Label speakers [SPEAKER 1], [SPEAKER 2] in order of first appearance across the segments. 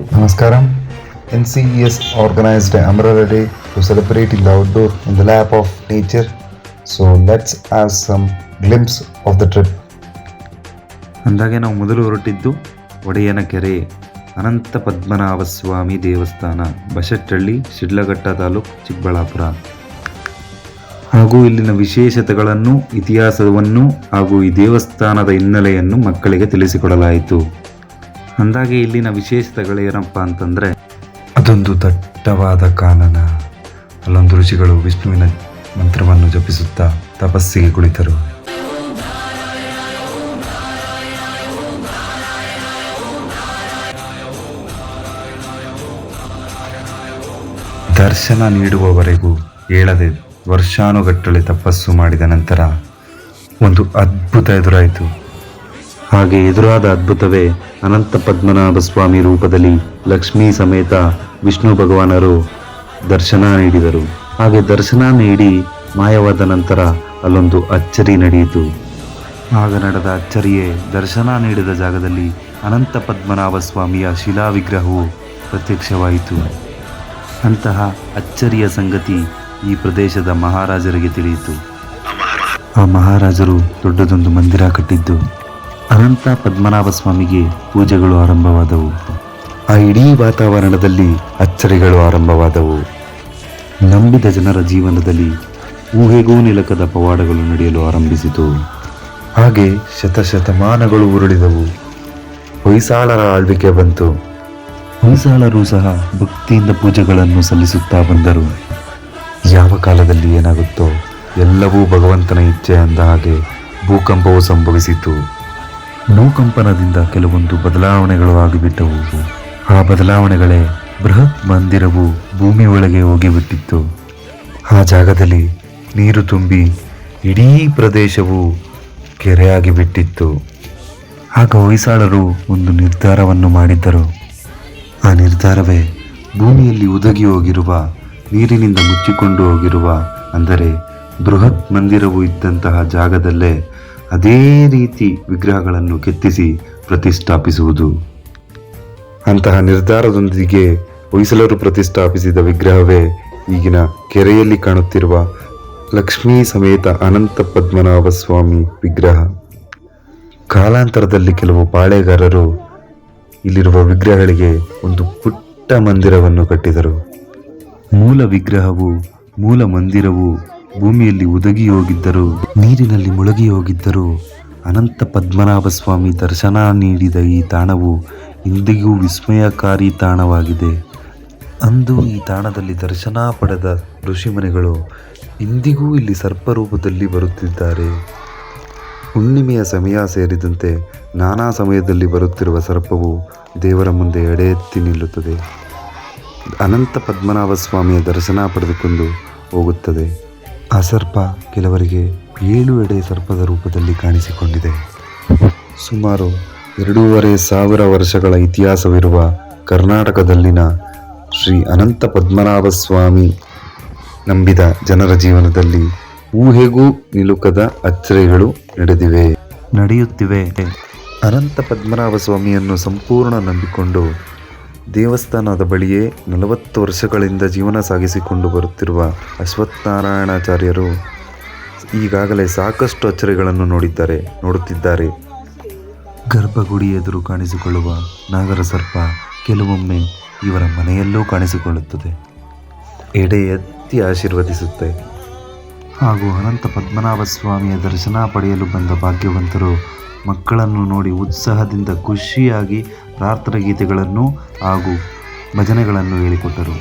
[SPEAKER 1] Namaskaram. NCES organized Amrara Day to celebrate in the outdoor in the lap of nature. So let's have some glimpse of the trip.
[SPEAKER 2] ಅಂದಾಗೆ ನಾವು ಮೊದಲು ಹೊರಟಿದ್ದು ಒಡೆಯನ ಕೆರೆ, ಅನಂತ ಪದ್ಮನಾಭ ಸ್ವಾಮಿ ದೇವಸ್ಥಾನ, ಬಶೆಟ್ಟಹಳ್ಳಿ, ಶಿಡ್ಲಘಟ್ಟ ತಾಲೂಕು, ಚಿಕ್ಕಬಳ್ಳಾಪುರ. ಹಾಗೂ ಇಲ್ಲಿನ ವಿಶೇಷತೆಗಳನ್ನು, ಇತಿಹಾಸವನ್ನು ಹಾಗೂ ಈ ದೇವಸ್ಥಾನದ ಹಿನ್ನೆಲೆಯನ್ನು ಮಕ್ಕಳಿಗೆ ತಿಳಿಸಿಕೊಡಲಾಯಿತು. ಅಂದಾಗೆ ಇಲ್ಲಿನ ವಿಶೇಷತೆಗಳೇನಪ್ಪ ಅಂತಂದರೆ,
[SPEAKER 1] ಅದೊಂದು ದಟ್ಟವಾದ ಕಾನನ. ಅಲ್ಲೊಂದು ಋಷಿಗಳು ವಿಷ್ಣುವಿನ ಮಂತ್ರವನ್ನು ಜಪಿಸುತ್ತಾ ತಪಸ್ಸಿಗೆ ಕುಳಿತರು. ದರ್ಶನ ನೀಡುವವರೆಗೂ ಹೇಳದೆ ವರ್ಷಾನುಗಟ್ಟಲೆ ತಪಸ್ಸು ಮಾಡಿದ ನಂತರ ಒಂದು ಅದ್ಭುತ ಎದುರಾಯಿತು.
[SPEAKER 2] ಹಾಗೆ ಎದುರಾದ ಅದ್ಭುತವೇ ಅನಂತ ಪದ್ಮನಾಭ ಸ್ವಾಮಿ ರೂಪದಲ್ಲಿ ಲಕ್ಷ್ಮೀ ಸಮೇತ ವಿಷ್ಣು ಭಗವಾನರು ದರ್ಶನ ನೀಡಿದರು. ಹಾಗೆ ದರ್ಶನ ನೀಡಿ ಮಾಯವಾದ ನಂತರ ಅಲ್ಲೊಂದು ಅಚ್ಚರಿ ನಡೆಯಿತು. ಆಗ ನಡೆದ ಅಚ್ಚರಿಯೇ ದರ್ಶನ ನೀಡಿದ ಜಾಗದಲ್ಲಿ ಅನಂತ ಪದ್ಮನಾಭ ಸ್ವಾಮಿಯ ಶಿಲಾ ವಿಗ್ರಹವು ಪ್ರತ್ಯಕ್ಷವಾಯಿತು. ಅಂತಹ ಅಚ್ಚರಿಯ ಸಂಗತಿ ಈ ಪ್ರದೇಶದ ಮಹಾರಾಜರಿಗೆ ತಿಳಿಯಿತು. ಆ ಮಹಾರಾಜರು ದೊಡ್ಡದೊಂದು ಮಂದಿರ ಕಟ್ಟಿದ್ದು ಅನಂತ ಪದ್ಮನಾಭ ಸ್ವಾಮಿಗೆ ಪೂಜೆಗಳು ಆರಂಭವಾದವು.
[SPEAKER 1] ಆ ಇಡೀ ವಾತಾವರಣದಲ್ಲಿ ಅಚ್ಚರಿಗಳು ಆರಂಭವಾದವು.
[SPEAKER 2] ನಂಬಿದ ಜನರ ಜೀವನದಲ್ಲಿ ಊಹೆಗೂ ನಿಲಕದ ಪವಾಡಗಳು ನಡೆಯಲು ಆರಂಭಿಸಿತು.
[SPEAKER 1] ಹಾಗೆ ಶತಶತಮಾನಗಳು ಉರುಳಿದವು. ಹೊಯ್ಸಾಳರ ಆಳ್ವಿಕೆ ಬಂತು.
[SPEAKER 2] ಹೊಯ್ಸಾಳರು ಸಹ ಭಕ್ತಿಯಿಂದ ಪೂಜೆಗಳನ್ನು ಸಲ್ಲಿಸುತ್ತಾ ಬಂದರು.
[SPEAKER 1] ಯಾವ ಕಾಲದಲ್ಲಿ ಏನಾಗುತ್ತೋ ಎಲ್ಲವೂ ಭಗವಂತನ ಇಚ್ಛೆ ಅಂದ ಹಾಗೆ ಭೂಕಂಪವು ಸಂಭವಿಸಿತು.
[SPEAKER 2] ಭೂಕಂಪನದಿಂದ ಕೆಲವೊಂದು ಬದಲಾವಣೆಗಳು ಆಗಿಬಿಟ್ಟವು. ಆ ಬದಲಾವಣೆಗಳೇ ಬೃಹತ್ ಮಂದಿರವು ಭೂಮಿ ಒಳಗೆ ಹೋಗಿಬಿಟ್ಟಿತ್ತು.
[SPEAKER 1] ಆ ಜಾಗದಲ್ಲಿ ನೀರು ತುಂಬಿ ಇಡೀ ಪ್ರದೇಶವು ಕೆರೆಯಾಗಿ ಬಿಟ್ಟಿತ್ತು.
[SPEAKER 2] ಆಗ ಹೊಯ್ಸಾಳರು ಒಂದು ನಿರ್ಧಾರವನ್ನು ಮಾಡಿದ್ದರು.
[SPEAKER 1] ಆ ನಿರ್ಧಾರವೇ
[SPEAKER 2] ಭೂಮಿಯಲ್ಲಿ ಉದಗಿ ಹೋಗಿರುವ, ನೀರಿನಿಂದ ಮುಚ್ಚಿಕೊಂಡು ಹೋಗಿರುವ, ಅಂದರೆ ಬೃಹತ್ ಮಂದಿರವು ಇದ್ದಂತಹ ಜಾಗದಲ್ಲೇ ಅದೇ ರೀತಿ ವಿಗ್ರಹಗಳನ್ನು ಕೆತ್ತಿಸಿ ಪ್ರತಿಷ್ಠಾಪಿಸುವುದು.
[SPEAKER 1] ಅಂತಹ ನಿರ್ಧಾರದೊಂದಿಗೆ ಹೊಯ್ಸಳರು ಪ್ರತಿಷ್ಠಾಪಿಸಿದ ವಿಗ್ರಹವೇ ಈಗಿನ ಕೆರೆಯಲ್ಲಿ ಕಾಣುತ್ತಿರುವ ಲಕ್ಷ್ಮೀ ಸಮೇತ ಅನಂತ ಪದ್ಮನಾಭ ಸ್ವಾಮಿ ವಿಗ್ರಹ. ಕಾಲಾಂತರದಲ್ಲಿ ಕೆಲವು ಪಾಳೆಗಾರರು ಇಲ್ಲಿರುವ ವಿಗ್ರಹಗಳಿಗೆ ಒಂದು ಪುಟ್ಟ ಮಂದಿರವನ್ನು ಕಟ್ಟಿದರು.
[SPEAKER 2] ಮೂಲ ವಿಗ್ರಹವು, ಮೂಲ ಮಂದಿರವು ಭೂಮಿಯಲ್ಲಿ ಉದಗಿ ಹೋಗಿದ್ದರೂ, ನೀರಿನಲ್ಲಿ ಮುಳುಗಿ ಹೋಗಿದ್ದರೂ ಅನಂತ ಪದ್ಮನಾಭ ಸ್ವಾಮಿ ದರ್ಶನ ನೀಡಿದ ಈ ತಾಣವು ಇಂದಿಗೂ ವಿಸ್ಮಯಕಾರಿ ತಾಣವಾಗಿದೆ. ಅಂದು ಈ ತಾಣದಲ್ಲಿ ದರ್ಶನ ಪಡೆದ ಋಷಿಮುನಿಗಳು ಇಂದಿಗೂ ಇಲ್ಲಿ ಸರ್ಪರೂಪದಲ್ಲಿ ಬರುತ್ತಿದ್ದಾರೆ.
[SPEAKER 1] ಹುಣ್ಣಿಮೆಯ ಸಮಯ ಸೇರಿದಂತೆ ನಾನಾ ಸಮಯದಲ್ಲಿ ಬರುತ್ತಿರುವ ಸರ್ಪವು ದೇವರ ಮುಂದೆ ಎಡೆ ಎತ್ತಿ ನಿಲ್ಲುತ್ತದೆ. ಅನಂತ ಪದ್ಮನಾಭ ಸ್ವಾಮಿಯ ದರ್ಶನ ಪಡೆದುಕೊಂಡು ಹೋಗುತ್ತದೆ. ಆ ಸರ್ಪ ಕೆಲವರಿಗೆ 7 ಎಡೆ ಸರ್ಪದ ರೂಪದಲ್ಲಿ ಕಾಣಿಸಿಕೊಂಡಿದೆ. ಸುಮಾರು 2,500 ವರ್ಷಗಳ ಇತಿಹಾಸವಿರುವ ಕರ್ನಾಟಕದಲ್ಲಿನ ಶ್ರೀ ಅನಂತ ಪದ್ಮನಾಭ ಸ್ವಾಮಿ ನಂಬಿದ ಜನರ ಜೀವನದಲ್ಲಿ ಊಹೆಗೂ ನಿಲುಕದ ಅಚ್ಚರಿಗಳು ನಡೆಯುತ್ತಿವೆ. ಅನಂತ ಪದ್ಮನಾಭ ಸ್ವಾಮಿಯನ್ನು ಸಂಪೂರ್ಣ ನಂಬಿಕೊಂಡು ದೇವಸ್ಥಾನದ ಬಳಿಯೇ 40 ವರ್ಷಗಳಿಂದ ಜೀವನ ಸಾಗಿಸಿಕೊಂಡು ಬರುತ್ತಿರುವ ಅಶ್ವತ್ಥನಾರಾಯಣಾಚಾರ್ಯರು ಈಗಾಗಲೇ ಸಾಕಷ್ಟು ಅಚ್ಚರಿಗಳನ್ನು ನೋಡುತ್ತಿದ್ದಾರೆ.
[SPEAKER 2] ಗರ್ಭಗುಡಿ ಎದುರು ಕಾಣಿಸಿಕೊಳ್ಳುವ ನಾಗರ ಸರ್ಪ ಕೆಲವೊಮ್ಮೆ ಇವರ ಮನೆಯಲ್ಲೂ ಕಾಣಿಸಿಕೊಳ್ಳುತ್ತದೆ.
[SPEAKER 1] ಎಡೆ ಎತ್ತಿ ಆಶೀರ್ವದಿಸುತ್ತೆ.
[SPEAKER 2] ಹಾಗೂ ಅನಂತ ಪದ್ಮನಾಭ ಸ್ವಾಮಿಯ ದರ್ಶನ ಪಡೆಯಲು ಬಂದ ಭಾಗ್ಯವಂತರು ಮಕ್ಕಳನ್ನು ನೋಡಿ ಉತ್ಸಾಹದಿಂದ ಖುಷಿಯಾಗಿ ಪ್ರಾರ್ಥನಾ ಗೀತೆಗಳನ್ನು ಹಾಗೂ ಭಜನೆಗಳನ್ನು ಹೇಳಿಕೊಟ್ಟರು.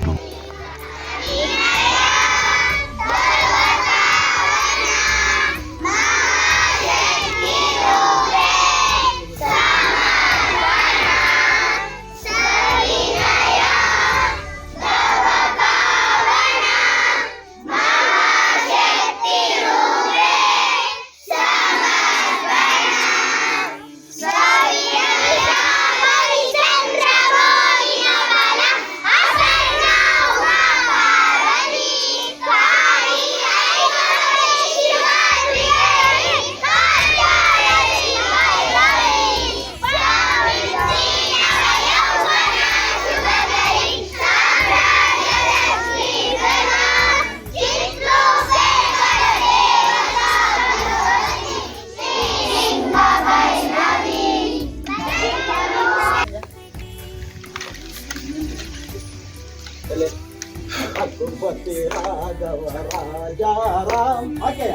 [SPEAKER 3] रघुपति राघव राजा राम आगे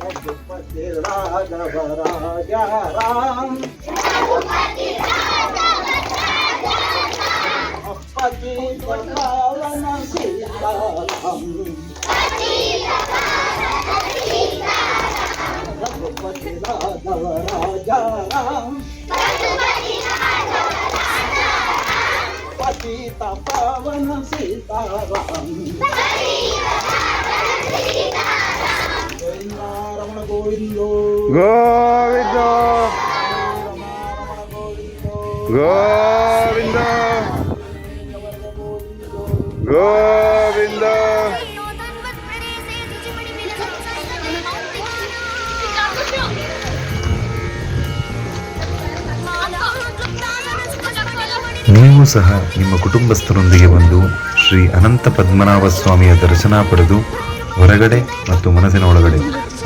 [SPEAKER 3] रघुपति राघव राजा राम पतित पावन सीताराम रघुपति राघव राजा राम पतित पावन सीताराम गोविंद रमण गोविंद
[SPEAKER 1] ಗೋವಿಂದ ಗೋವಿಂದ ಗೋವಿಂದ ನೀವು ಸಹ ನಿಮ್ಮ ಕುಟುಂಬಸ್ಥರೊಂದಿಗೆ ಬಂದು ಶ್ರೀ ಅನಂತ ಪದ್ಮನಾಭ ಸ್ವಾಮಿಯ ದರ್ಶನ ಪಡೆದು ಹೊರಗಡೆ ಮತ್ತು ಮನಸ್ಸಿನ ಒಳಗಡೆ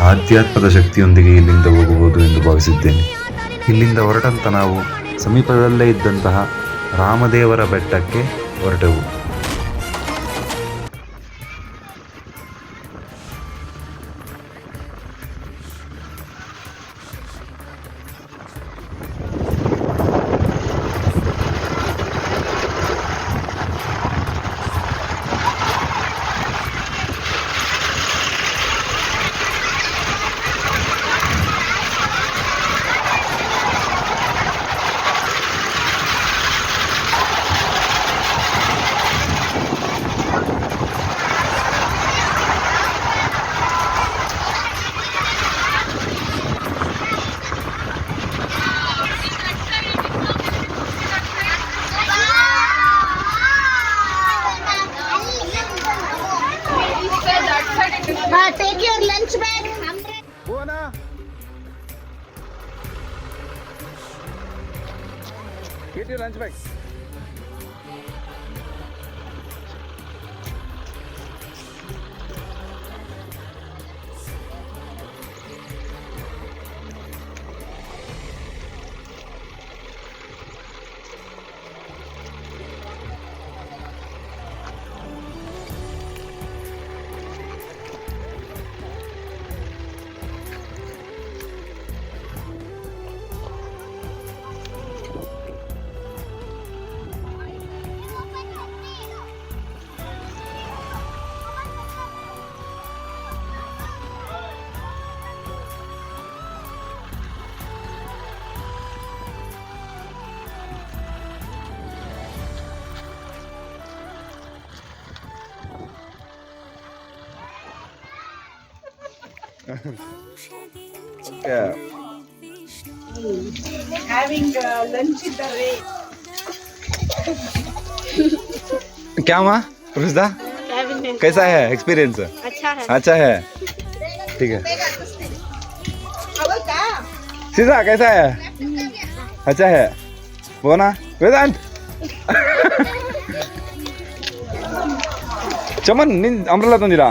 [SPEAKER 1] ಆಧ್ಯಾತ್ಮದ ಶಕ್ತಿಯೊಂದಿಗೆ ಇಲ್ಲಿಂದ ಹೋಗಬಹುದು ಎಂದು ಭಾವಿಸಿದ್ದೇನೆ. ಇಲ್ಲಿಂದ ಹೊರಟಂತ ನಾವು ಸಮೀಪದಲ್ಲೇ ಇದ್ದಂತಹ ರಾಮದೇವರ ಬೆಟ್ಟಕ್ಕೆ ಹೊರಟೆವು.
[SPEAKER 4] Take your lunch bag.
[SPEAKER 1] Get your lunch bag. Yeah.
[SPEAKER 5] Having lunch in the rain.
[SPEAKER 1] क्या हुआ रुजदा? कैसा है एक्सपीरियंस? अच्छा है ठीक है. सीधा कैसा है? अच्छा है वो ना वेदांत ಚಮನ್ ನಿನ್ ಅಂಬ್ರೆಲಾ ತಂದಿರಾ?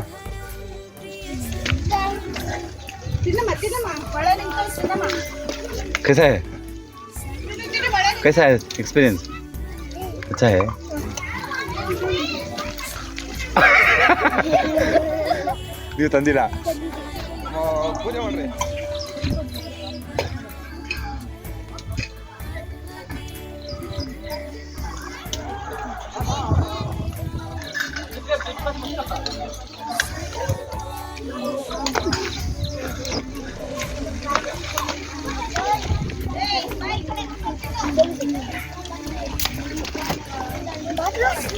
[SPEAKER 1] कैसा है एक्सपीरियंस? अच्छा है. ನೀವು ತಂದಿರಾ? ಪೂಜೆ ಮಾಡ್ರಿ.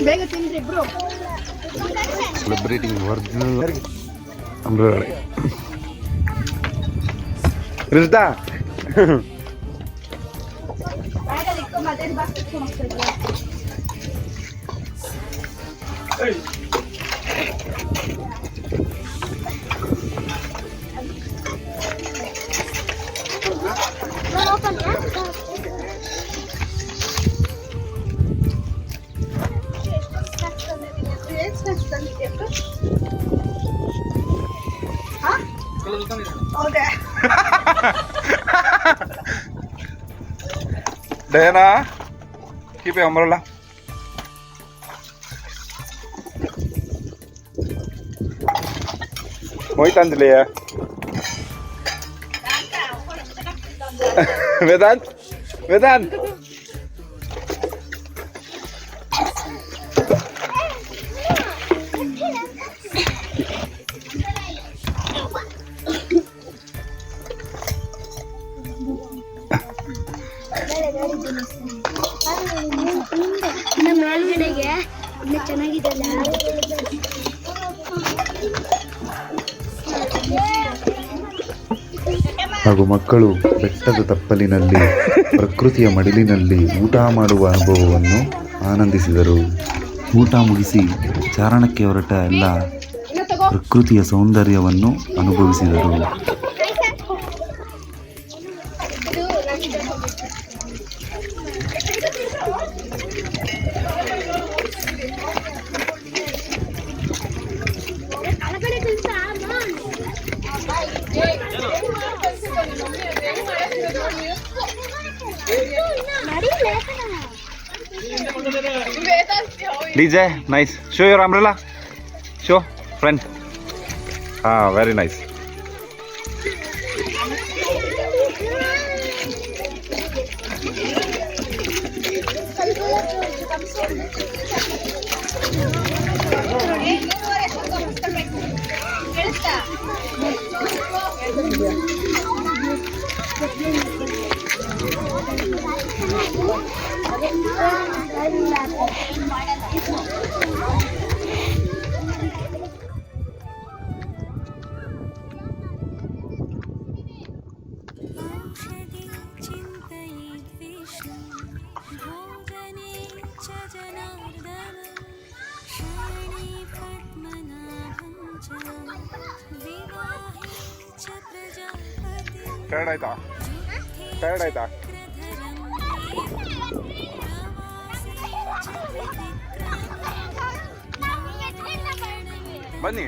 [SPEAKER 4] ಬೇಗ ತಿನ್ರಿ ಇಬ್ರು.
[SPEAKER 1] Celebrating original umbrella. ರಿಜ್ದಾ
[SPEAKER 4] ಬ್ಯಾಗಲ್ಲಿ ಇಟ್ಕೊಂಡು ಅದೇನು ಬಾಕ್ಸ್ ಇಟ್ಕೊಂಡು ಹೋಗ್ತಿದ್ರಿ?
[SPEAKER 1] Diana
[SPEAKER 6] Keep your umbrella. ಹೋಯ್ತಂದ್ಲಿ ವೇದಾಂತ್ ವೇದಾಂತ್
[SPEAKER 4] ನಮ್ಮ ಮೇಲ್ಗಡೆಗೆ ಇನ್ನು ಚೆನ್ನಾಗಿದೆಲ್ಲ.
[SPEAKER 2] ಹಾಗೂ ಮಕ್ಕಳು ಬೆಟ್ಟದ ತಪ್ಪಲಿನಲ್ಲಿ ಪ್ರಕೃತಿಯ ಮಡಿಲಿನಲ್ಲಿ ಊಟ ಮಾಡುವ ಅನುಭವವನ್ನು ಆನಂದಿಸಿದರು. ಊಟ ಮುಗಿಸಿ ಚಾರಣಕ್ಕೆ ಹೊರಟ ಎಲ್ಲ ಪ್ರಕೃತಿಯ ಸೌಂದರ್ಯವನ್ನು ಅನುಭವಿಸಿದರು.
[SPEAKER 6] DJ, nice. Show your umbrella. Show, friend. Ah, very nice. Tired ಆಯ್ತಾ? Tired ಆಯ್ತಾ? ಬನ್ನಿ.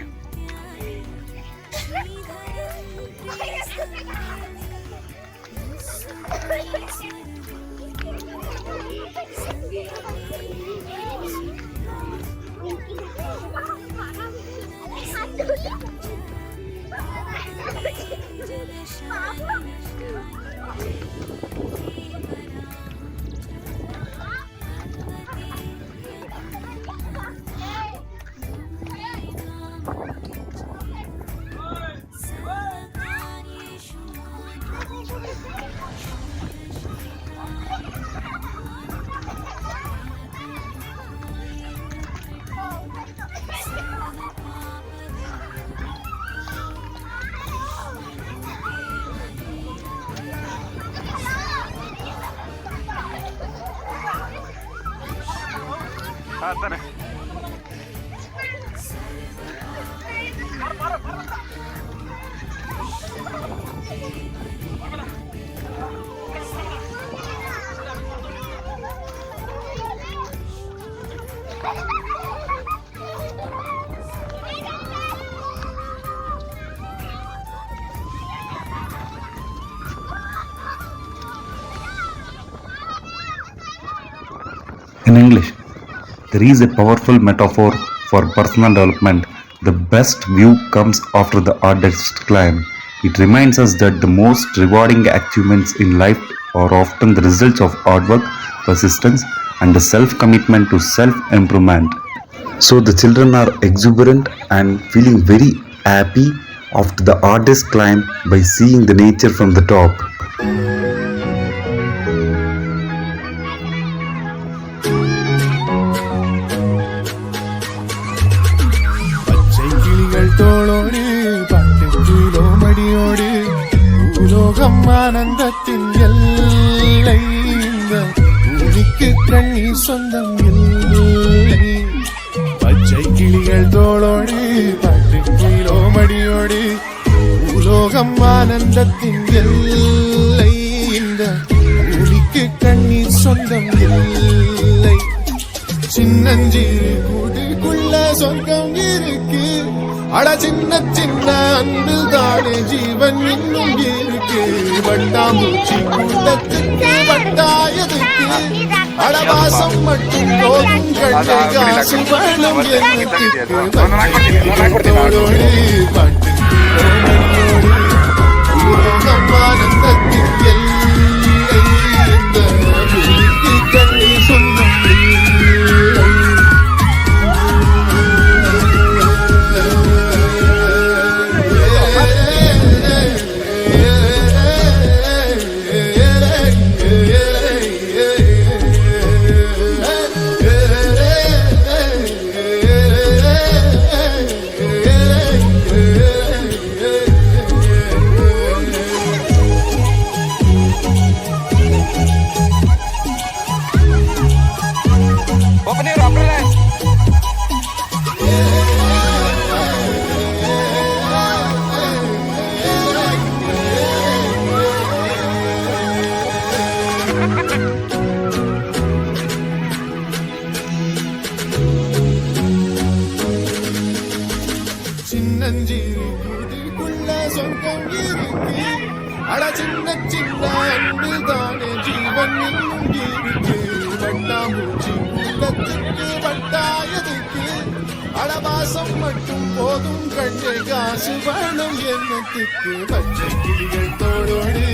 [SPEAKER 6] ತಾನೆ
[SPEAKER 2] In English, there is a powerful metaphor for personal development. The best view comes after the hardest climb. It reminds us that the most rewarding achievements in life are often the results of hard work, persistence, and the self-commitment to self-improvement. So the children are exuberant and feeling very happy after the hardest climb by seeing the nature from the top.
[SPEAKER 7] തോളോട് പത്ത് kilo മടിയോട് ഭൂലോകം ആനന്ദത്തിൻ എல்லை இந்த பூமிக்கு கண்ணீர் சொந்தம் இல்லை பச்சை கிளிகள் தோளோடு பத்து கிலோ மடியோடு பூலோகம் ஆனந்தத்தின் எல்லை இந்த பூமிக்கு கண்ணீர் சொந்தம் இல்லை சின்னஞ்சிறு கூட்டுக்குள்ள சொர்க்கம் இருக்கு அட சின்ன சின்ன அன்பில் தானே ஜீவன் இன்னும் இருக்கு வட்டாம்பூச்சி கூட்டத்துக்கு வட்டாயதுக்கு அடவாசம் மட்டும் போதும் கண்ணே காசு வேணும் என்னத்துக்கு வஞ்சனைகளோடு பாட்டுக்கு மணியோடு உலோகம் ஆனந்தத்தின் எல்லை இந்த பூமிக்கு கண்ணீர் சொந்தம் இல்லை.
[SPEAKER 6] Open your umbrella.
[SPEAKER 7] சின்னஞ்சிறு கூட்டுக்குள்ள சொர்க்கம் இருக்கு. அட சின்ன சின்ன அன்பில் தானே ஜீவன் இன்னும் இருக்கு. வட்டாம்பூச்சி கூட்டத்துக்கு வட்டாயதுக்கு அடவாசம் மட்டும் போதும் கண்ணே காசு வேணும் என்னத்துக்கு பச்சை கிளிகள் தோடோடு